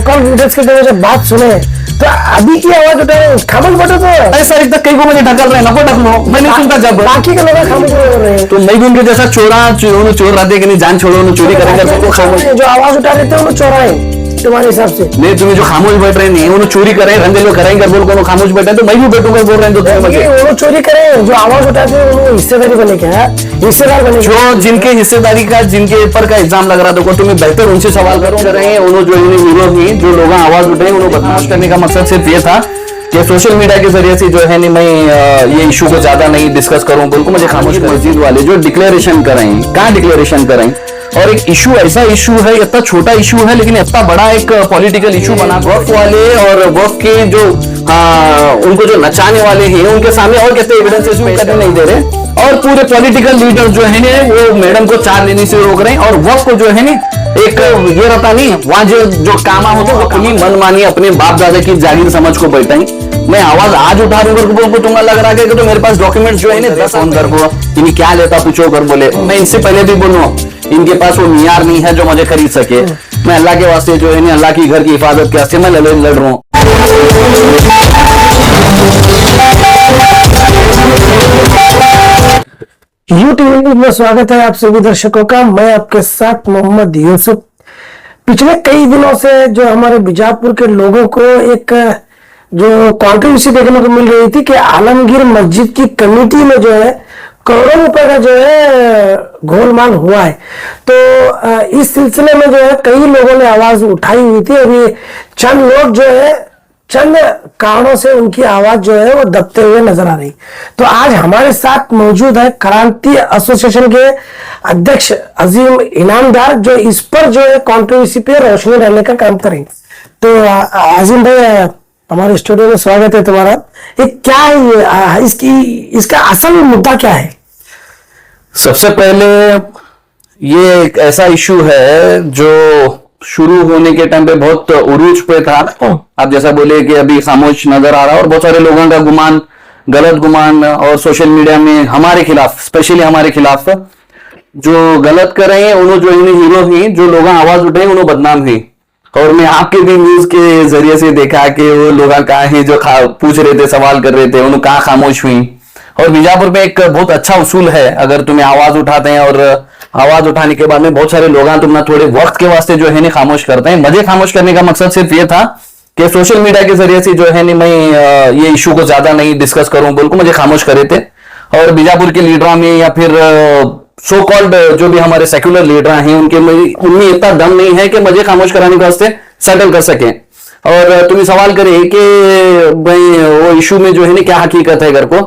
कल लीडर्स के जब बात सुने तो अभी की आवाज उठाए खामोश बैठो तो ऐसा एकदम कई को मुझे ढकल रहे नको ढक लो मैं नहीं सुनता जब बाकी के लोग खामोश बोल रहे हैं। तो मैं भी उनके जैसा चोर रहते कि नहीं जान छोड़ो उन्हें चोरी करेंगे सबको खामोश जो आवाज उठा रहे थे वो चोराए तुम्हारे हिसाब से नहीं तुम्हें जो खामोश बैठ रहे नहीं उन्हें चोरी करें रंजे लोग करेंगे बोल को खामोश बैठे तो मैं भी बैठूंगा बोल रहे हैं तो वो चोरी करे जो आवाज उठाते हैं वो हिस्सेदारी बने क्या हिस्सेदार बने जो जिनके हिस्सेदारी का जिनके ऊपर का इल्जाम लग रहा था तुम्हें बेहतर उनसे सवाल करो रहे हैं उन्होंने जो विरोध नहीं जो लोग आवाज उठाए उन्हें बदमाश करने का मकसद सिर्फ ये था कि सोशल मीडिया के जरिए से जो है नहीं मैं ये इशू को ज्यादा नहीं डिस्कस करूं बोल को मुझे खामोश मस्जिद वाले जो डिक्लेरेशन करें कहाँ डिक्लेरेशन करें और एक इशू ऐसा इशू है इतना छोटा इशू है लेकिन इतना बड़ा एक पॉलिटिकल इशू बना वक्फ वाले और वक्फ के जो उनको जो नचाने वाले हैं उनके सामने और कहते एविडेंसेस करने नहीं दे रहे और पूरे पॉलिटिकल लीडर जो है वो मैडम को चार लेने से रोक रहे हैं और वक्फ को जो है ना एक ये रहता नहीं वहां जो कामा होता है वो कहीं मन मानी अपने बाप दादा की जागीर समझ को बैठा मैं आवाज आज उठा रहा हूँ तुम्हें लग रहा है कि तो मेरे पास डॉक्यूमेंट जो है ना फोन कर को इन्हें क्या लेता पूछो कर बोले मैं इनसे पहले भी बोलूँ इनके पास वो मियार नहीं है जो मुझे खरीद सके मैं अल्लाह के वास्ते जो है ना अल्लाह की घर की हिफाजत के वास्ते मैं लड़ रहा हूँ। यूट्यूब न्यूज में स्वागत है आप सभी दर्शकों का। मैं आपके साथ मोहम्मद यूसुफ। पिछले कई दिनों से जो हमारे बीजापुर के लोगों को एक जो कंट्रोवर्सी देखने को मिल रही थी कि आलमगीर मस्जिद की कमेटी में जो है करोड़ों रुपए का जो है गोलमाल हुआ है। तो इस सिलसिले में जो है कई लोगों ने आवाज उठाई हुई थी और ये चंद लोग जो है चंद कारणों से उनकी आवाज जो है वो दबते हुए नजर आ रही। तो आज हमारे साथ मौजूद है क्रांति एसोसिएशन के अध्यक्ष अजीम इनामदार जो इस पर जो है कंट्रोवर्सी पे रोशनी डालने का काम करेंगे। तो अजीम भाई हमारे स्टूडियो में स्वागत है तुम्हारा। ये क्या है इसका असल मुद्दा क्या है? सबसे पहले ये एक ऐसा इशू है जो शुरू होने के टाइम पे बहुत उरूज पे था। आप जैसा बोले कि अभी खामोश नजर आ रहा है और बहुत सारे लोगों का गुमान गलत गुमान और सोशल मीडिया में हमारे खिलाफ स्पेशली हमारे खिलाफ जो गलत कर रहे हैं उन्होंने जो इन्हें हीरो ही जो लोग आवाज उठाए उन्होंने बदनाम ही। और मैं आपके भी न्यूज के जरिए से देखा कि वो लोग कहाँ हैं जो पूछ रहे थे सवाल कर रहे थे उन्होंने कहाँ खामोश हुई। और बीजापुर में एक बहुत अच्छा उसूल है अगर तुम्हें आवाज उठाते हैं और आवाज उठाने के बाद में बहुत सारे लोग तुम्हें थोड़े वक्त के वास्ते जो है खामोश करते हैं। मुझे खामोश करने का मकसद सिर्फ ये था कि सोशल मीडिया के जरिए से जो है मैं ये इशू को ज्यादा नहीं डिस्कस करूं बोल को मुझे खामोश करे थे। और बीजापुर के लीडर में या फिर सो कॉल्ड जो भी हमारे सेक्युलर लीडर हैं उनमें इतना दम नहीं है कि मुझे खामोश कराने के वास्ते सेटल कर सके। और तुम्हें सवाल करे कि भाई वो इशू में जो है क्या हकीकत है घर को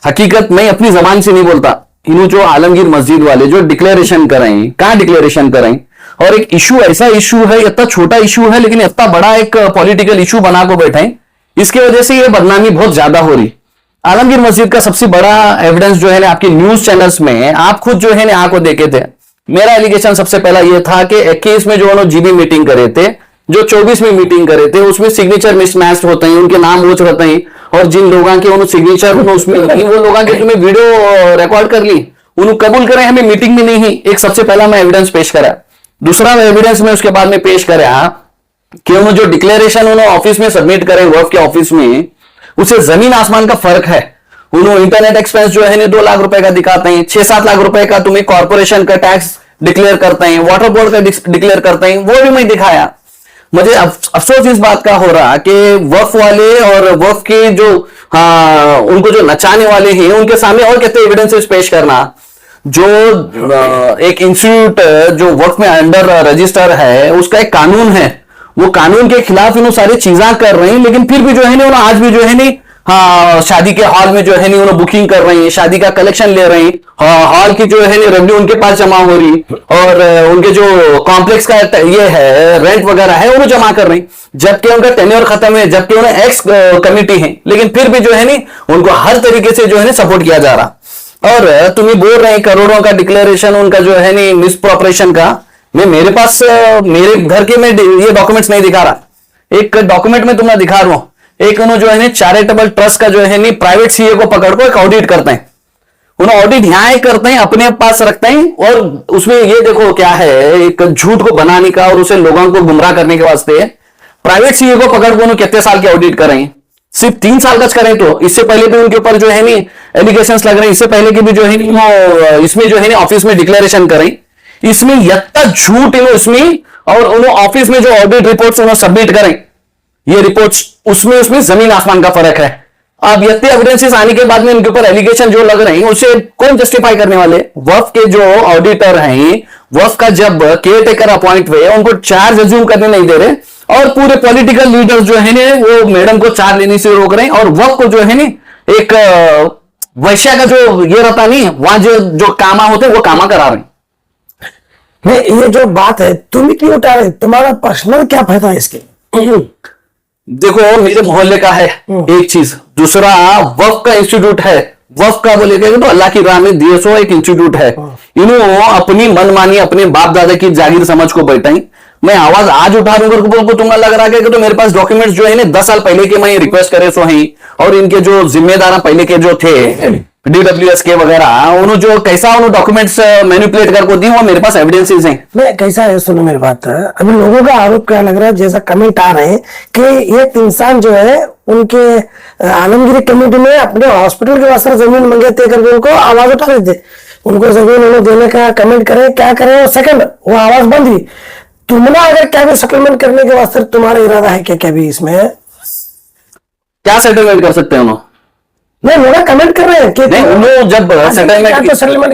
हकीकत मैं अपनी जबान से नहीं बोलता। इन्हों जो आलमगीर मस्जिद वाले जो डिक्लेरेशन कराएं कहाँ डिक्लेरेशन कराएं और एक इशू ऐसा इशू है इतना छोटा इशू है लेकिन इतना बड़ा एक पॉलिटिकल इशू बना को बैठे इसकी वजह से ये बदनामी बहुत ज्यादा हो रही। आलमगीर मस्जिद का सबसे बड़ा एविडेंस जो है ना आपके न्यूज चैनल्स में आप खुद जो है ना आंखों देखे थे। मेरा एलिगेशन सबसे पहला ये था कि 21 में जो उन्होंने जीबी मीटिंग करे थे जो 24 में मीटिंग करे थे उसमें सिग्नेचर मिसमैच होते हैं उनके नाम रोच रहते हैं और जिन लोगों के उन्होंने सिग्नेचर उसमें नहीं वो लोगों के तुम्हें वीडियो रिकॉर्ड कर ली उन्होंने कबूल करें हमें मीटिंग में नहीं। एक सबसे पहला मैं एविडेंस पेश करा। दूसरा एविडेंस में उसके बाद में पेश करा कि उन्होंने जो डिक्लेरेशन उन्होंने ऑफिस में सबमिट करें वर्क के ऑफिस में उसे जमीन आसमान का फर्क है। उन्होंने इंटरनेट एक्सपेंस जो है 2 लाख रुपए का दिखाते हैं 6-7 लाख रुपए का तुम्हें कॉर्पोरेशन का टैक्स डिक्लेयर करते हैं वाटर बोर्ड का डिक्लेयर करते हैं वो भी मैं दिखाया। मुझे अफसोस इस बात का हो रहा कि वक्फ वाले और वक्फ के जो उनको जो नचाने वाले हैं उनके सामने और कहते एविडेंसेस पेश करना। जो एक इंस्टीट्यूट जो वक्फ में अंडर रजिस्टर है उसका एक कानून है वो कानून के खिलाफ इन्होंने सारी चीजें कर रहे हैं लेकिन फिर भी जो है ना आज भी जो है हाँ शादी के हॉल में जो है नहीं उन्हें बुकिंग कर रही है शादी का कलेक्शन ले रही हॉल की जो है रेवेन्यू उनके पास जमा हो रही और उनके जो कॉम्प्लेक्स का ये है रेंट वगैरह है उन्हें जमा कर रही जबकि उनका टेन्योर खत्म है जबकि उन्हें एक्स कमिटी है लेकिन फिर भी जो है नहीं उनको हर तरीके से जो है सपोर्ट किया जा रहा। और तुम्हें बोल रहे हैं करोड़ों का डिक्लेरेशन उनका जो है नहीं मिसप्रोपरेशन का। मैं मेरे पास मेरे घर के में ये डॉक्यूमेंट्स नहीं दिखा रहा। एक डॉक्यूमेंट में तुम्हें दिखा रहा हूं एक उन्होंने जो है चैरिटेबल ट्रस्ट का जो है प्राइवेट सीए को पकड़ को एक ऑडिट करते हैं उन्हें ऑडिट यहाँ करते हैं अपने पास रखते हैं और उसमें ये देखो क्या है एक झूठ को बनाने का और उसे लोगों को गुमराह करने के वास्ते प्राइवेट सीए को पकड़ को कितने साल के ऑडिट करें, सिर्फ 3 साल का करें, तो इससे पहले भी उनके ऊपर जो है नहीं एलिगेशंस लग रहे हैं, इससे पहले की भी जो है नहीं वो इसमें जो है नहीं ऑफिस में डिक्लेरेशन करें, इसमें यत्ता झूठ इन इसमें, और उन्होंने ऑफिस में जो ऑडिट रिपोर्ट्स उन्होंने सबमिट करें, ये रिपोर्ट्स उसमें जमीन आसमान का फर्क है। अब यत्ते एविडेंसेस आने के बाद में इनके ऊपर एलिगेशन जो लग रहे हैं उसे कौन जस्टिफाई करने वाले? वफ के जो ऑडिटर हैं, वफ का जब केयर टेकर अपॉइंट हुए उनको चार्ज अज्यूम करने नहीं दे रहे, और पूरे पॉलिटिकल लीडर्स जो है ना वो मैडम को चार्ज लेने से रोक रहे हैं, और वफ को जो है ना एक वैश्या का जो ये रहता नहीं वहां जो कामा होते वो कामा करा रहे हैं। नहीं, ये जो बात है तुम ही क्यों उठा रहे, तुम्हारा पर्सनल क्या फायदा है इसके? देखो मेरे मोहल्ले का है एक चीज, दूसरा वफ का इंस्टीट्यूट है, वफ का बोलेगा तो अल्लाह की राह में दिए सो एक इंस्टीट्यूट है, इन्होंने अपनी मनमानी अपने बाप दादा की जागीर समझ को बैठाई। मैं आवाज आज उठा रहा हूं को तुम्हें लग रहा है कि तो मेरे पास डॉक्यूमेंट्स जो है ना 10 साल पहले के मैं रिक्वेस्ट करे सो ही, और इनके जो जिम्मेदार पहले के जो थे DWS के वगैरह उन्होंने जो कैसा उन्होंने डॉक्यूमेंट्स मैनिपुलेट करके दी वो मेरे पास एविडेंसेस हैं। मैं कैसा है, सुनो मेरी बात, अभी लोगों का आरोप क्या लग रहा है, जैसा कमेंट आ रहे हैं कि एक इंसान जो है उनके आलमगिरी कमेटी में अपने हॉस्पिटल के वास्ते जमीन मांगे थे करके उनको आवाज उठा रहे थे, उनको जमीन उन्हें देने का कमेंट करे क्या करे, सेकंड वो आवाज बंद हुई। तुमने अगर क्या भी सेटलमेंट करने के वास्ते तुम्हारा इरादा है क्या भी इसमें? क्या सेटलमेंट कर सकते हैं उन्होंने? नहीं, मेरा कमेंट कर रहे हैं कि नहीं, उन्होंने जब सेटलमेंट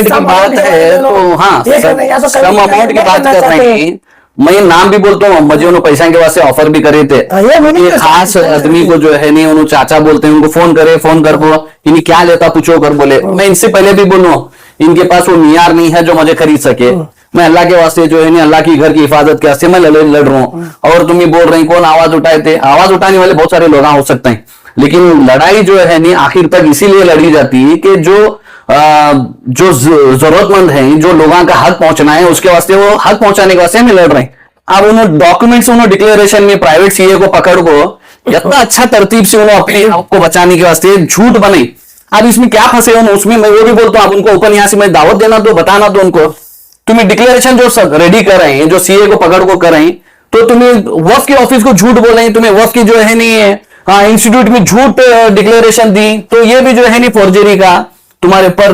की बात है तो हाँ कम अमाउंट की बात कर रहे हैं, मैं नाम भी बोलता हूँ, मुझे उन्होंने पैसा के वास्ते ऑफर भी करे थे, ये खास आदमी को जो है नहीं उन्होंने चाचा बोलते हैं, उनको फोन करे, फोन कर को इन्हें क्या लेता पूछो कर बोले, मैं इनसे पहले भी बोलूं इनके पास वो नियार नहीं है जो मुझे खरीद सके, मैं अल्लाह के वास्ते जो है नहीं अल्लाह की घर की हिफाजत के वास्ते मैं लड़ रहा हूँ, और तुम ही बोल रही कौन आवाज उठाए थे? आवाज उठाने वाले बहुत सारे लोग हो सकते हैं, लेकिन लड़ाई जो है नहीं आखिर तक इसीलिए लड़ी जाती है कि जो जरूरतमंद है, जो लोगों का हक पहुंचना है उसके वास्ते वो हक पहुंचाने के वास्ते हम लड़ रहे हैं। अब उन्होंने डॉक्यूमेंट्स उन्होंने डिक्लेरेशन में प्राइवेट सीए को पकड़ को इतना अच्छा तरतीब से उन्होंने अपने आप को बचाने के वास्ते झूठ बने। अब इसमें क्या फंसे उन्होंने, उसमें मैं वो भी बोलता हूँ आप उनको ओपन यहाँ से मैं दावत देना तो बताना तो उनको, तुम्हें डिक्लेरेशन जो रेडी कर रहे हैं जो सीए को पकड़ को कर रहे हैं, तो तुम्हें वफ के ऑफिस को झूठ बोल रहे हैं, तुम्हें वफ की जो है नहीं है हाँ इंस्टीट्यूट में झूठ डिक्लेरेशन दी, तो ये भी जो है नहीं फॉर्जरी का तुम्हारे पर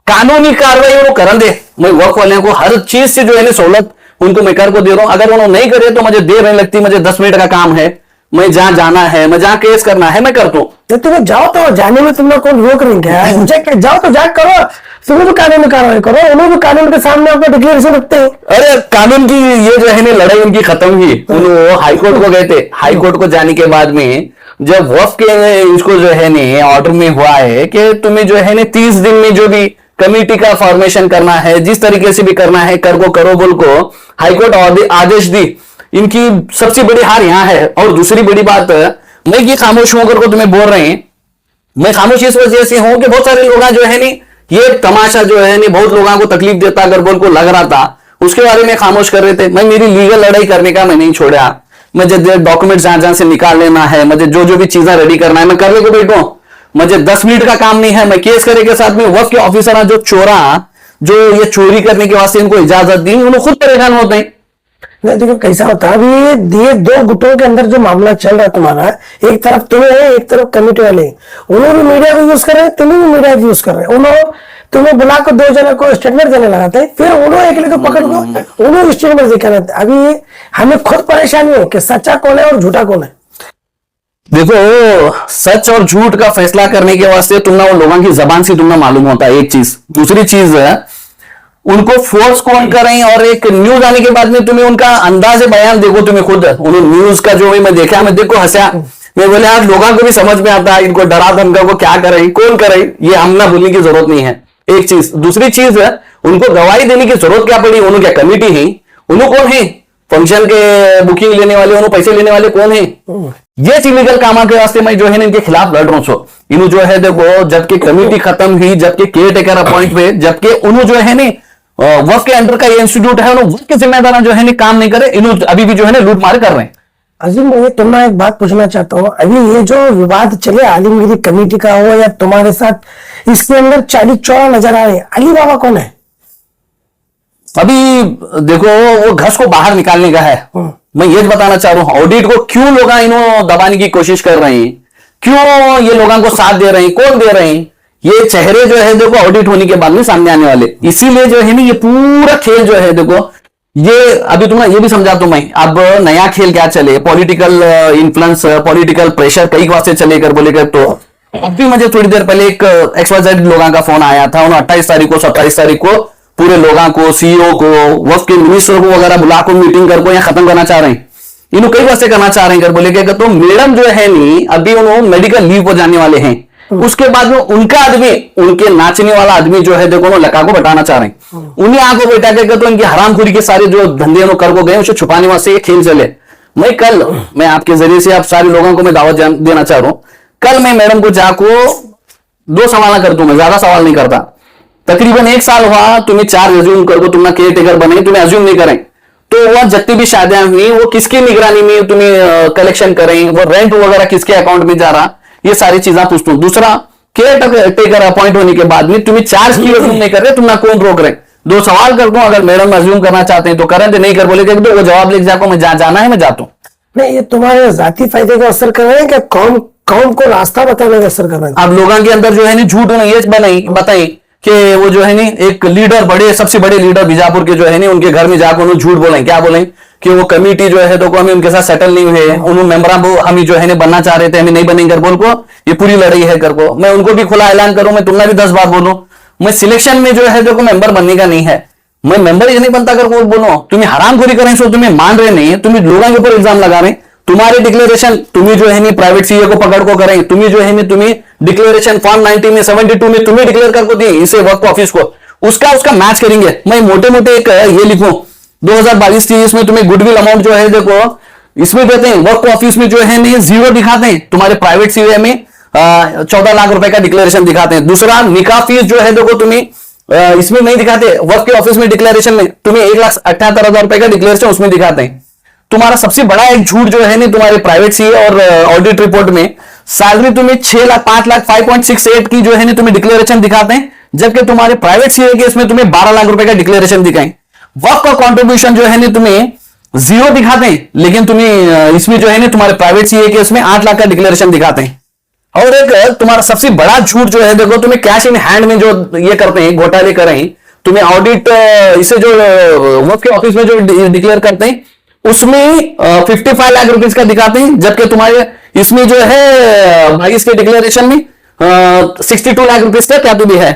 कानूनी कार्रवाई वो कर दे। मैं वफ वाले को हर चीज से जो है ना सहूलत उनको मैं कर को दे रहा हूं, अगर उन्होंने नहीं करे तो मुझे देर नहीं लगती, मुझे 10 मिनट का काम है, मैं जहां जाना है मैं जहां केस करना है मैं करता हूं। तुम्हें जाओ तो जाने में तुम लोग कौन रोक रही है? जाओ तो जा करो, तुम्हें भी कानूनी कार्रवाई करो, उन्हें भी कानून के सामने अपना डिक्लेरेशन रखते हैं। अरे कानून की ये जो है ना लड़ाई उनकी खत्म हुई, वो हाईकोर्ट को गए थे, हाईकोर्ट को जाने के बाद में जब वफ के इसको जो है ना ऑर्डर में हुआ है कि तुम्हें जो है ना 30 दिन में जो भी कमेटी का फॉर्मेशन करना है जिस तरीके से भी करना है कर को करो बोल को हाईकोर्ट आदेश दी। इनकी सबसे बड़ी हार यहां है। और दूसरी बड़ी बात मैं ये खामोश हूं अगर को तुम्हें बोल रहे हैं, मैं खामोश इस वजह से हूं कि बहुत सारे लोग जो है नहीं ये तमाशा जो है नहीं बहुत लोगों को तकलीफ देता अगर बोल को लग रहा था उसके बारे में खामोश कर रहे थे। मैं मेरी लीगल लड़ाई करने का मैं नहीं छोड़ा, मुझे डॉक्यूमेंट जहां से निकाल लेना है, मुझे जो भी चीजें रेडी करना है मैं करने को बैठूं, मुझे 10 मिनट का काम नहीं है। मैं केस करे के साथ में वफ के ऑफिसर जो चोरा जो ये चोरी करने के वास्ते इनको इजाजत दी उन्होंने खुद परेशान होते हैं। नहीं देखो कैसा होता है, अभी ये 2 गुटों के अंदर जो मामला चल रहा है तुम्हारा, एक तरफ तुम्हें है एक तरफ कमेटी वाले, उन्होंने भी मीडिया को यूज कर रहे हैं, तुम्हें भी मीडिया को यूज कर रहे हैं, उन्होंने तुम्हें बुला कर 2 जने को स्टेटमेंट देने लगाते हैं, फिर उन्होंने एक को पकड़ को उन्होंने स्टेटमेंट दिखाते हैं। अभी हमें खुद परेशानी है कि सच्चा कौन है और झूठा कौन है। देखो सच और झूठ का फैसला करने के वास्ते तुमने वो लोगों की जबान से तुमने मालूम होता है एक चीज, दूसरी चीज उनको फोर्स कौन करें, और एक न्यूज आने के बाद में तुम्हें उनका अंदाज बयान देखो, तुम्हें खुद उन्होंने न्यूज का जो भी मैं देखा मैं देखो हंसा, मैं बोले यार लोगों को भी समझ में आता है इनको डरा धमका को क्या करें कौन करे, ये हम ना बोलने की जरूरत नहीं है एक चीज। दूसरी चीज उनको गवाही देने की जरूरत क्या पड़ी, उन्होंने क्या कमेटी है, उन्होंने कौन है फंक्शन के बुकिंग लेने वाले, उन्होंने पैसे लेने वाले कौन है, ये इलीगल काम के वास्ते मैं जो है इनके खिलाफ लड़ रहा हूं। इन्हों जो है देखो जबकि कमेटी खत्म हुई, जबकि केयर टेकर अपॉइंट हुए, जबकि उन्होंने जो है ना वफ के अंडर का ये इंस्टीट्यूट है वफ के जिम्मेदार जो है ना काम नहीं करे, इन्होंने अभी भी जो है ना लूट मार कर रहे हैं। अजीम मैं तुम्हें एक बात पूछना चाहता हूँ, अभी ये जो विवाद चले आलिमगिरी कमेटी का हो या तुम्हारे साथ, इसके अंदर 40 चौड़ा नजर आ रहे हैं, अली बाबा कौन है? अभी देखो वो घस को बाहर निकालने का है, मैं ये बताना चाह रहा हूं ऑडिट को क्यों लोग इन्हों दबाने की कोशिश कर रहे हैं, क्यों ये लोगों को साथ दे रहे हैं, कौन दे रहे हैं? ये चेहरे जो है देखो ऑडिट होने के बाद में सामने आने वाले, इसीलिए जो है ना ये पूरा खेल जो है देखो, ये अभी तुम्हें ये भी समझा तो मैं, अब नया खेल क्या चले, पॉलिटिकल इन्फ्लुएंस, पॉलिटिकल प्रेशर कई बार से चलेकर बोलेकर, तो अभी मुझे थोड़ी देर पहले एक XYZ लोगों का फोन आया था, उन्होंने 28 तारीख को 27 तारीख को पूरे लोगों को, सीईओ को, वक्त के मिनिस्टर को वगैरह बुला को मीटिंग कर को यहाँ खत्म करना चाह रहे हैं, इन्होंने कई बार से करना चाह रहे हैं कर बोले कि तो मैडम जो है नहीं अभी उन्होंने मेडिकल लीव पर जाने वाले हैं, उसके बाद में उनका आदमी, उनके नाचने वाला आदमी जो है देखो लका को बताना चाह रहे हैं, उन्हें आंखों बैठा के तो इनकी हरामखोरी के सारे जो धंधे कर को गए उसे छुपाने वास्ते ये खेल चले। मैं आपके जरिए से आप सारे लोगों को मैं दावत देना चाह रहा हूं, कल मैं मैडम को जाको 2 सवाल कर दूं, मैं ज्यादा सवाल नहीं करता, तकरीबन 1 साल हुआ तुम्हें 4 एज्यूम कर तुम्हें केयर टेकर बने, तुम्हें एज्यूम नहीं करें, तो वह जितनी भी शादियां हुई वो किसकी निगरानी में तुम्हें कलेक्शन करें, वो रेंट वगैरह किसके अकाउंट में जा रहा, ये सारी चीजें पूछता हूं। दूसरा, केयर टेकर अपॉइंट होने के बाद में तुम्हें चार्ज की एज्यूम नहीं कर रहे, तुम ना कौन रोक रहे? 2 सवाल कर दूं, अगर मैडम एज्यूम करना चाहते हैं तो करें, तो नहीं कर बोले तो वो जवाब लेके जाको मैं जाना है मैं जाता हूं। नहीं, ये तुम्हारे जाती फायदे का असर कर रहे हैं क्या कौम को रास्ता बताने का असर कर रहे हैं? अब लोगों के अंदर जो है ना झूठ ये बताई कि वो जो है ना एक लीडर, बड़े सबसे बड़े लीडर बीजापुर के जो है ना उनके घर में जाकर उन्होंने झूठ बोले, क्या बोले कि वो कमेटी जो है तो हमें उनके साथ सेटल नहीं हुए, उन्होंने मेंबर हम जो है ना बनना चाह रहे थे, हमें नहीं बनेंगे बोल को, ये पूरी लड़ाई है कर को। मैं उनको भी खुला ऐलान करूं, मैं तुमने भी 10 बार बोलूं, मैं सिलेक्शन में जो है देखो मेंबर बनने का नहीं है, मैं मेंबर ये नहीं बनता कर बोलो, तुम्हें हरामखोरी करें सो तुम्हें मान रहे नहीं, तुम्हें लोगों के ऊपर इल्जाम लगा रहे, तुम्हारे डिक्लेरेशन तुम्हें जो है नहीं प्राइवेट सीए को पकड़ को करें, तुम्हें जो है नहीं तुम्हें डिक्लेरेशन फॉर्म 90 में 72 में तुम्हें डिक्लेयर कर को दिए इसे वर्क ऑफिस को, उसका मैच करेंगे। मैं मोटे मोटे एक ये लिखूं 2022-23 में तुम्हें गुडविल अमाउंट जो है देखो इसमें देते हैं, वर्क ऑफिस में जो है नहीं 0 दिखाते हैं, तुम्हारे प्राइवेट सीए में 14 लाख रुपए का डिक्लेरेशन दिखाते हैं। दूसरा, निकाह फीस जो है देखो तुम्हें इसमें नहीं दिखाते, वर्क के ऑफिस में डिक्लेरेशन में तुम्हें 1,78,000 रुपए का डिक्लेरेशन उसमें दिखाते हैं। तुम्हारा सबसे बड़ा एक झूठ जो है नहीं तुम्हारे प्राइवेट सीए और ऑडिट रिपोर्ट में सैलरी तुम्हें 6 लाख 5 लाख 5.68 की जो है नहीं तुम्हें डिक्लेरेशन दिखाते हैं, जबकि तुम्हारे प्राइवेट सीए के इसमें तुम्हें 12 लाख रुपए का डिक्लेरेशन दिखाएं। वर्क का कंट्रीब्यूशन जो है नहीं तुम्हें 0 दिखाते हैं, लेकिन तुम्हें इसमें जो है ना तुम्हारे प्राइवेट सीए के इसमें 8 लाख का डिक्लेरेशन दिखाते हैं। और एक तुम्हारा सबसे बड़ा झूठ जो है देखो तुम्हें कैश इन हैंड में जो ये करते हैं, घोटाले करें, तुम्हें ऑडिट इसे जो वर्क के ऑफिस में जो डिक्लेयर करते हैं उसमें 55 लाख रुपीस का दिखाते हैं, जबकि तुम्हारे इसमें जो है 22 के डिक्लेरेशन में 62 लाख रुपीस का क्या तो भी है।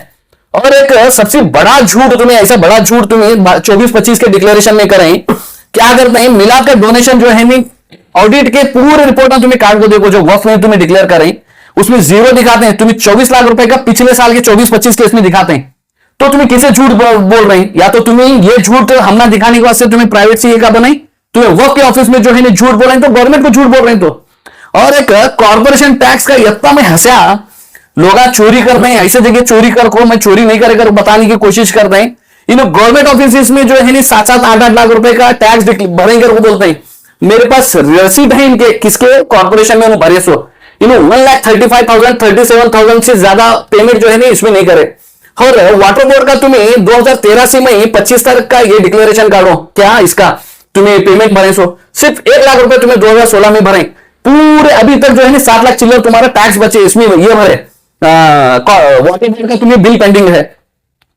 और एक सबसे बड़ा झूठ तुम्हें, ऐसा बड़ा झूठ तुम्हें 24-25 के डिक्लेरेशन में करें, क्या करते हैं मिलाकर डोनेशन जो है नहीं ऑडिट के पूरे रिपोर्ट में तुम्हें कार्ड को देखो जो वक्फ में तुम्हें डिक्लेयर करें उसमें 0 दिखाते हैं, तुम्हें 24 लाख रुपए का पिछले साल के 24-25 के इसमें दिखाते हैं। तो तुम्हें किसे झूठ बोल रहे हैं? या तो तुम्हें ये झूठ हम ना दिखाने के वास्ते तुम्हें प्राइवेट सीए का बनाई, तुम्हें वर्क के ऑफिस में जो है झूठ बोल रहे हैं, तो गवर्नमेंट को झूठ बोल रहे हैं। तो और एक कॉर्पोरेशन टैक्स का इतना में हंसा, लोग चोरी कर रहे हैं, ऐसे जगह चोरी कर को मैं चोरी नहीं करेगा बताने की कोशिश कर रहे हैं। इन गवर्नमेंट ऑफिस में जो है 7-7 8-8 लाख रुपए का टैक्स भरेंगे को बोलते हैं। मेरे पास रसीद है इनके, किसके कॉर्पोरेशन में भरे सो इन्हों 1,35,000 37,000 से ज्यादा पेमेंट जो है नहीं इसमें नहीं करे। और वाटर बोर्ड का तुम्हें 2013 से मैं 25 तक का ये डिक्लेरेशन काढो, क्या इसका तुम्हें पेमेंट भरे सो सिर्फ 1 लाख रुपए तुम्हें 2016 में भरे, पूरे अभी तक जो है 7 लाख चिल्लर तुम्हारा टैक्स बचे इसमें ये भरे। वाटर बोर्ड का तुम्हें बिल पेंडिंग है,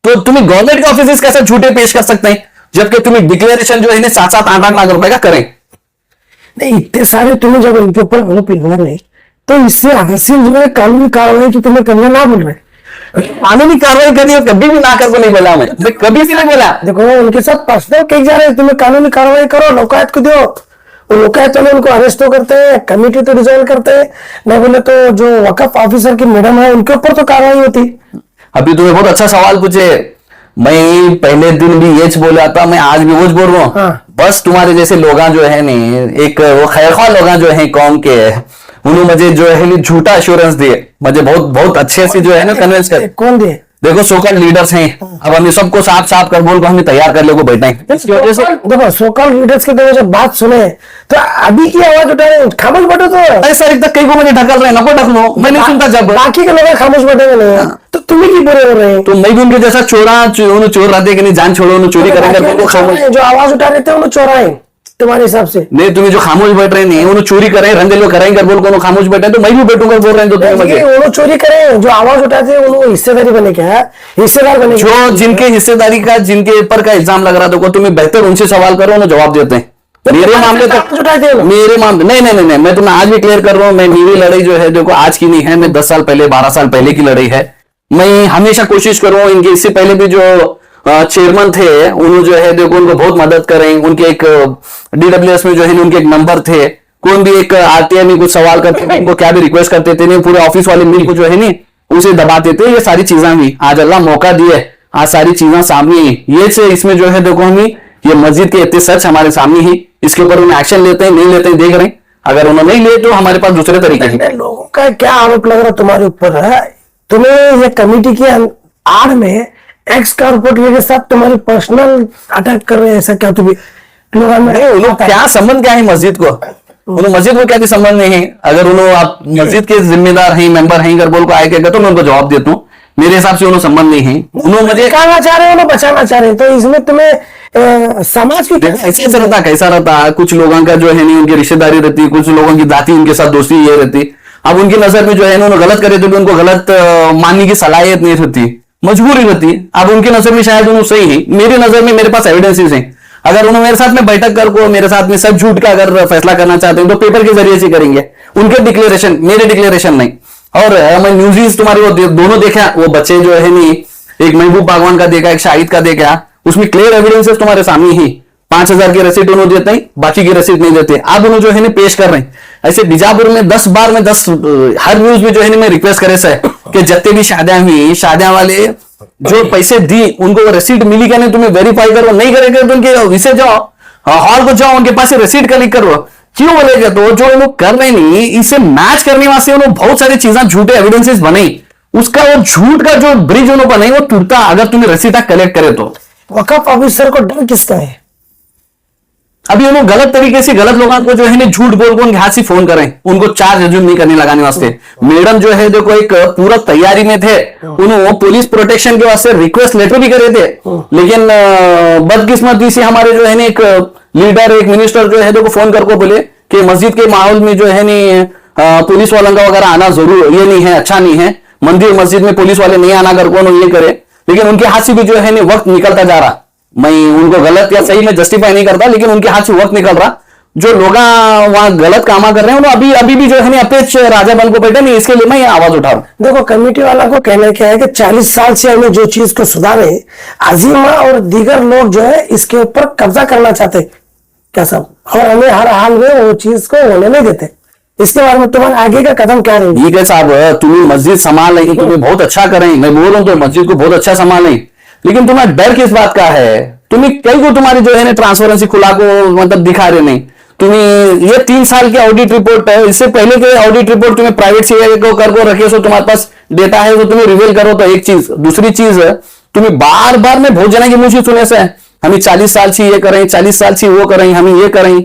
तो तुम्हें गवर्नमेंट के ऑफिस कैसे झूठे पेश कर सकते हैं, जबकि तुम्हें डिक्लेरेशन जो है 7-7 8-8 लाख रुपए का करें। नहीं, इतने सारे तुम्हें जब इनके ऊपर आरोप लगा रहे तो इससे हासिल जो है कानूनी कार्रवाई तो तुम्हें करना ना बोल रहे, कानूनी कार्रवाई करिए, कभी भी ना कर को नहीं बोला, मैं कभी भी नहीं बोला। देखो उनके साथ पर्सनल कहीं जा रहे हैं, तुम्हें कानूनी कार्रवाई करो, लोकायत को दो, वो लोकायत वाले उनको अरेस्ट तो करते हैं, कमेटी तो डिसॉल्व करते हैं, नहीं बोले तो जो वकफ ऑफिसर की मैडम है उनके ऊपर तो कार्रवाई होती। अभी तुम्हें बहुत अच्छा सवाल पूछे, मैं पहले दिन भी ये बोला था, मैं आज भी वो बोल रहा हूँ। हाँ। बस तुम्हारे जैसे लोग जो है नहीं, एक वो खैरखा लोग जो है कौम के, उन्होंने मुझे जो है झूठा एश्योरेंस दिए, मुझे बहुत बहुत अच्छे से जो है ना कन्विंस कर। कौन दिए? देखो सोकल लीडर्स हैं, अब हमने सबको साफ साफ कर बोल को हमें तैयार कर ले को बैठे हैं। इसकी वजह से देखो सोकल लीडर्स के तो जब बात सुने तो अभी की आवाज उठा रहे, खामोश बैठो तो ऐसा तक कई को मुझे ढकल रहे, नको ढक लो, मैं नहीं सुनता जब बाकी के लोग खामोश बैठे नहीं, तो तुम्हें की बुरे हो रहे हैं। तो मैं भी उनके जैसा चोर रहते कि नहीं, जान छोड़ो उन्हें चोरी करेंगे, जो आवाज उठा रहे थे उन्हें चोरा है, तुम्हारे हिसाब से? नहीं, तुम्हें जो खामोश बैठ रहे नहीं उन्होंने चोरी करे रंगे लोग कराएंगे बोल को खामोश बैठे तो मैं भी बैठूंगा बोल रहे हैं तो तुम्हें मजे। उन्होंने चोरी करे, जो आवाज उठाते हैं उन्होंने हिस्सेदारी बने क्या, हिस्सेदार बने जो जिनके हिस्सेदारी का जिनके ऊपर का इल्जाम लग रहा था तुम्हें बेहतर उनसे सवाल करो, उन्हें जवाब देते हैं। मेरे मामले तक मेरे मामले नहीं, मैं तुम्हें आज भी क्लियर कर रहा हूँ, मैं मेरी लड़ाई जो है देखो आज की नहीं है, मैं 10 साल पहले 12 साल पहले की लड़ाई है। मैं हमेशा कोशिश करूँ इनके, इससे पहले भी जो चेयरमैन थे उन्होंने जो है देखो उनको बहुत मदद करें, उनके एक DWS में जो है उनके एक नंबर थे, कोई भी एक RTI में कुछ सवाल करते थे उनको क्या भी रिक्वेस्ट करते थे नहीं, पूरे ऑफिस वाले मिल को जो है नहीं उसे दबाते थे। ये सारी चीजें भी आज अल्लाह मौका दिए, आज सारी चीजें सामने ही ये से इसमें जो है देखो हम ये मस्जिद के इतने सच हमारे सामने ही, इसके ऊपर उन्हें एक्शन लेते हैं नहीं लेते हैं देख रहे हैं, अगर उन्होंने नहीं लिए तो हमारे पास दूसरे तरीके हैं। लोगों का क्या आरोप लग रहा है तुम्हारे ऊपर है, तुम्हें ये कमेटी के आड़ में एक्स कारपोरेटर के साथ तुम्हारी पर्सनल अटैक कर रहे हैं, ऐसा क्या? तुम्हें लोग क्या संबंध क्या है मस्जिद को, उन्होंने मस्जिद को क्या संबंध नहीं है? अगर उन्होंने आप मस्जिद के जिम्मेदार हैं मेंबर हैं अगर बोल को आए क्या तो मैं उनको जवाब देता हूँ, मेरे हिसाब से उन्होंने संबंध नहीं है, उन्होंने मुझे कहना चाह रहे हैं उन्हें बचाना चाह रहे हैं, तो इसमें तुम्हें समाज की कैसा रहता कुछ लोगों का जो है नहीं उनकी रिश्तेदारी रहती, कुछ लोगों की जाति उनके साथ दोस्ती ये रहती, अब उनकी नजर में जो है उन्होंने गलत करे तो भी उनको गलत मानने की सलाहियत नहीं रहती, मजबूरी रहती। अब उनकी नजर में शायद उन्होंने सही है, मेरी नजर में मेरे पास एविडेंसेस हैं, अगर उन्होंने मेरे साथ में बैठक कर को मेरे साथ में सच झूठ का अगर फैसला करना चाहते हैं तो पेपर के जरिए से करेंगे, उनके डिक्लेरेशन मेरे डिक्लेरेशन नहीं। और मैं न्यूज़ तुम्हारी वो दोनों देखा, वो बच्चे जो है नहीं एक महबूब बागवान का देखा एक शाहिद का देखा, उसमें क्लियर एविडेंसेस तुम्हारे सामने ही 5,000 की रसीद उन्होंने देते हैं, बाकी की रसीद नहीं देते। अब उन्होंने जो है पेश कर रहे हैं ऐसे बीजापुर में 10 बार में 10 हर न्यूज में जो है मैं रिक्वेस्ट करे से कि जितने भी शादियां हुई शादियां वाले जो पैसे दी उनको वो रसीद मिली क्या नहीं तुम्हें वेरीफाई करो, नहीं करेंगे तो उनके विषय जाओ हॉल को जाओ उनके पास रसीद कलेक्ट करो। क्यों बोलेगा तो जो लोग कर रहे नहीं इसे मैच करने वास्ते उन्होंने बहुत सारी चीजें झूठे एविडेंसेस बनाई, उसका वो झूठ का जो ब्रिज उन्होंने बनाई वो टूटता अगर तुम्हें रसीद कलेक्ट करे तो। वकफ ऑफिसर को डर किसका है? अभी उन्होंने गलत तरीके से गलत लोगों को जो है ना झूठ बोल को उनके हाथ से फोन करें, उनको चार्ज रजूम नहीं करने लगाने वास्ते। मैडम जो है देखो एक पूरा तैयारी में थे, उन्होंने पुलिस प्रोटेक्शन के वास्ते रिक्वेस्ट लेटर भी करे थे, लेकिन बदकिस्मती से हमारे जो है ना एक लीडर एक मिनिस्टर जो है देखो फोन करके बोले कि मस्जिद के माहौल में जो है नहीं पुलिस वालों का वगैरह आना जरूर ये नहीं है, अच्छा नहीं है, मंदिर मस्जिद में पुलिस वाले नहीं आना कर कौन ये करे, लेकिन उनके हाथ से भी जो है नहीं वक्त निकलता जा रहा। मैं उनको गलत या सही में जस्टिफाई नहीं करता, लेकिन उनके हाथ से वक्त निकल रहा, जो लोग वहां गलत कामा कर रहे हैं अभी अभी भी जो है नहीं अपेक्ष राजा बन को बैठे नहीं, इसके लिए मैं ये आवाज उठा रहा हूं। देखो कमेटी वाला को कहना क्या है कि 40 साल से हमें जो चीज को सुधारे, अजीमा और दीगर लोग जो है इसके ऊपर कब्जा करना चाहते क्या सब, और हमें हर हाल में वो चीज को होने नहीं देते। इसके बारे में तुम्हारा आगे का कदम क्या रहेगा? ठीक है साहब, तुम्हें मस्जिद संभाल रही, तुम्हें बहुत अच्छा करें, मैं बोल रहा हूँ तो मस्जिद को बहुत अच्छा संभालें, लेकिन तुम्हारा डर किस बात का है? तुम्हें कई को तुम्हारी जो है ना ट्रांसपेरेंसी खुला को मतलब दिखा रहे नहीं, तुम्हें ये 3 साल की ऑडिट रिपोर्ट है, इससे पहले के ऑडिट रिपोर्ट तुम्हें प्राइवेट सीआईए को कर को रखे, सो तुम्हारे पास डेटा है तो तुम्हें रिवील करो। तो एक चीज, दूसरी चीज तुम्हें बार बार में बहुत जना की मुझे सुने से हमें 40 साल से ये करें, 40 साल से वो करें, हमें ये करें,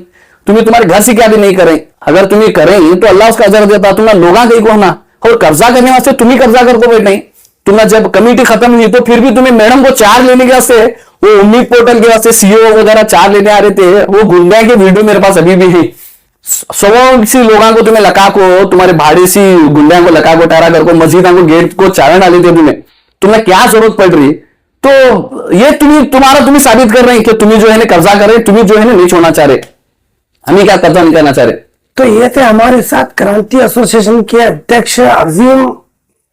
तुम्हें तुम्हारे घर से क्या भी नहीं करें, अगर तुम्हें करें तो अल्लाह उसका अजर देता, तुम्हारा लोगा कहीं को होना, और कब्जा करने वास्ते तुम्हें कब्जा करके बैठे। तुम्हारा जब कमेटी खत्म हुई तो फिर भी तुम्हें मैडम को चार्ज लेने के वास्ते वो उम्मीद पोर्टल के वास्ते सीईओ वगैरह चार्ज लेने आ रहे थे, वो गुंडा के वीडियो मेरे पास अभी भी है। 100 सी लोगों को तुम्हें लगा को तुम्हारे भाड़े सी गुंडा को लगा को टारा करको मस्जिद को गेट को चारण डाले थे, तुम्हें क्या जरूरत पड़ रही? तो ये तुम्हें साबित कर रहे हैं कि तुम्हें जो है ना कब्जा कर रहे, तुम्हें जो है ना नहीं छोड़ना चाह रहे, हमें क्या कब्जा नहीं करना चाह रहे। तो ये थे हमारे साथ क्रांति एसोसिएशन के अध्यक्ष अजीम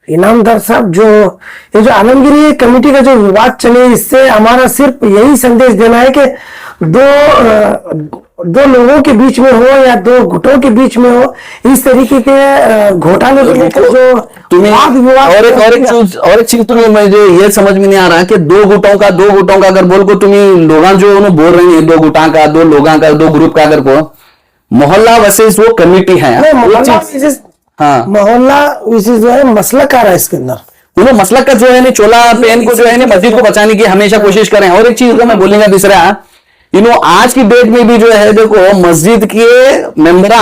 इनामदार साहब। जो ये जो आलमगिरी कमेटी का जो विवाद चले, इससे हमारा सिर्फ यही संदेश देना है कि दो लोगों के बीच में हो या 2 गुटों के बीच में हो, इस तरीके के घोटाले को लेकर जो तुम्हें और एक चीज तुम्हें मुझे ये समझ में नहीं आ रहा कि 2 गुटों का अगर बोल को तुम्हें लोग जो बोल रहे हैं 2 गुटा का 2 लोगों का 2 ग्रुप का अगर को मोहल्ला वर्सेस वो कमेटी है, हाँ मोहल्ला विशेष जो है मसलक आ रहा है इसके अंदर, उन्होंने मसलक का जो है ना चोला पेन को जो है ना मस्जिद को बचाने की हमेशा कोशिश करें। और एक चीज को मैं बोलूंगा दूसरा, आज की डेट में भी जो है देखो मस्जिद के मेंबरा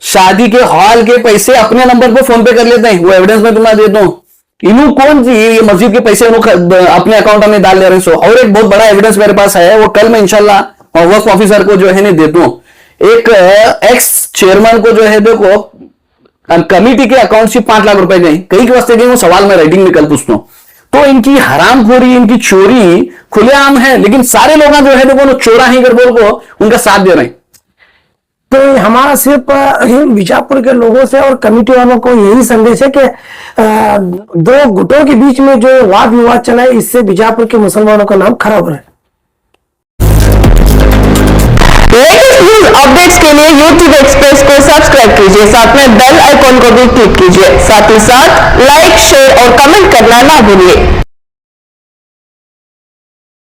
शादी के हॉल के पैसे अपने नंबर पर फोन पे कर लेते हैं, वो एविडेंस में तुम्हें देता हूँ। इन्हों कौन सी ये मस्जिद के पैसे अपने अकाउंट में डाल ले रहे हैं। और एक बहुत बड़ा एविडेंस मेरे पास है, वो कल मैं इंशाल्लाह और वक्फ ऑफिसर को जो है नहीं देता हूं, एक एक्स चेयरमैन को जो है देखो कमिटी के अकाउंट से 5 लाख रुपए गए, कई के वास्ते गए, वो सवाल मैं राइटिंग में कल पूछता हूं। तो इनकी हरामखोरी, इनकी चोरी खुलेआम है, लेकिन सारे लोग जो है देखो चोरा ही कर बोल को उनका साथ दे रहे हैं। तो हमारा सिर्फ बीजापुर के लोगों से और कमेटी वालों को यही संदेश है कि दो गुटों के बीच में जो वाद विवाद चला है, इससे बीजापुर के मुसलमानों का नाम खराब हो रहा है। लेटेस्ट न्यूज अपडेट्स के लिए YouTube एक्सप्रेस को सब्सक्राइब कीजिए, साथ में बेल आइकॉन को भी क्लिक कीजिए, साथ ही साथ लाइक, शेयर और कमेंट करना ना भूलिए।